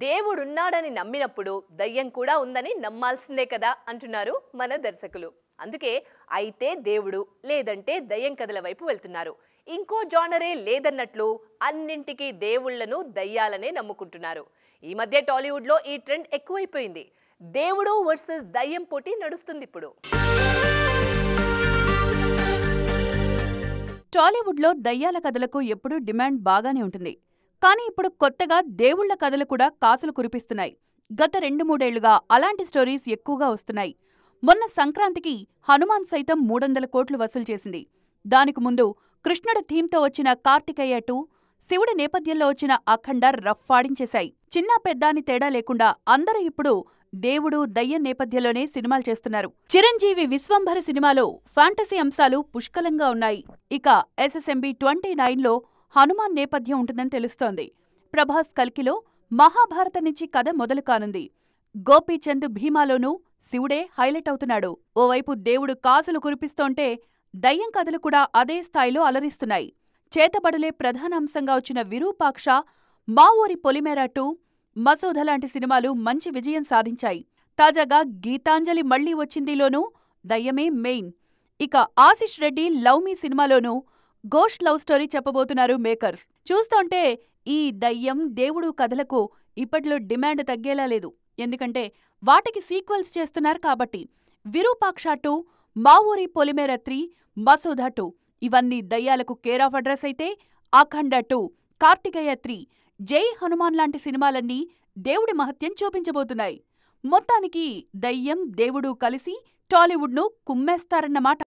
దేవుడున్నాడని నమ్మినప్పుడు దయ్యం కూడా ఉందని నమ్మాల్సిందే కదా అంటున్నారు మన దర్శకులు. అందుకే అయితే దేవుడు లేదంటే దయ్యం కథల వైపు వెళ్తున్నారు. ఇంకో జానరే లేదన్నట్లు అన్నింటికీ దేవుళ్లను దయ్యాలనే నమ్ముకుంటున్నారు. ఈ మధ్య టాలీవుడ్లో ఈ ట్రెండ్ ఎక్కువైపోయింది. దేవుడు వర్సెస్ దయ్యం పోటీ నడుస్తుంది ఇప్పుడు. టాలీవుడ్లో దయ్యాల కథలకు ఎప్పుడూ డిమాండ్ బాగానే ఉంటుంది. కానీ ఇప్పుడు కొత్తగా దేవుళ్ల కథలు కూడా కాసులు కురిపిస్తున్నాయి. గత 2-3 ఏళ్లుగా అలాంటి స్టోరీస్ ఎక్కువగా వస్తున్నాయి. మొన్న సంక్రాంతికి హనుమాన్ సైతం 300 కోట్లు వసూలు చేసింది. దానికి ముందు కృష్ణుడి థీమ్తో వచ్చిన కార్తికేయ 2, శివుడి నేపథ్యంలో వచ్చిన అఖండ రఫ్ ఆడించేశాయి. చిన్న పెద్ద అని తేడా లేకుండా అందరూ ఇప్పుడు దేవుడు దయ్యం నేపథ్యంలోనే సినిమాలు చేస్తున్నారు. చిరంజీవి విశ్వంభర సినిమాలో ఫ్యాంటసీ అంశాలు పుష్కలంగా ఉన్నాయి. ఇక SSMB 29లో హనుమాన్ నేపథ్యం ఉంటుందని తెలుస్తోంది. ప్రభాస్ కల్కిలో మహాభారత నుంచి కథ మొదలు కానుంది. గోపీచంద్ భీమాలోనూ శివుడే హైలైట్ అవుతున్నాడు. ఓవైపు దేవుడు కాసులు కురిపిస్తోంటే దయ్యం కథలు కూడా అదే స్థాయిలో అలరిస్తున్నాయి. చేతబడులే ప్రధాన అంశంగా వచ్చిన విరూపాక్ష, మా ఊరి పొలిమేర 2, మసూద లాంటి సినిమాలు మంచి విజయం సాధించాయి. తాజాగా గీతాంజలి మళ్లీ వచ్చిందిలోనూ దయ్యమే మెయిన్. ఇక ఆశిష్ రెడ్డి లవ్ మీ సినిమాలోనూ గోస్ట్ లవ్ స్టోరీ చెప్పబోతున్నారు మేకర్స్. చూస్తోంటే ఈ దయ్యం దేవుడు కథలకు ఇప్పట్లో డిమాండ్ తగ్గేలా లేదు. ఎందుకంటే వాటికి సీక్వెల్స్ చేస్తున్నారు కాబట్టి. విరూపాక్ష 2, మా ఊరి పొలిమేర 3, మసూద 2 ఇవన్నీ దయ్యాలకు కేర్ ఆఫ్ అడ్రస్ అయితే, అఖండ 2, కార్తికేయ 3, జై హనుమాన్ లాంటి సినిమాలన్నీ దేవుడి మహత్యం చూపించబోతున్నాయి. మొత్తానికి దయ్యం దేవుడు కలిసి టాలీవుడ్ను కుమ్మేస్తారన్నమాట.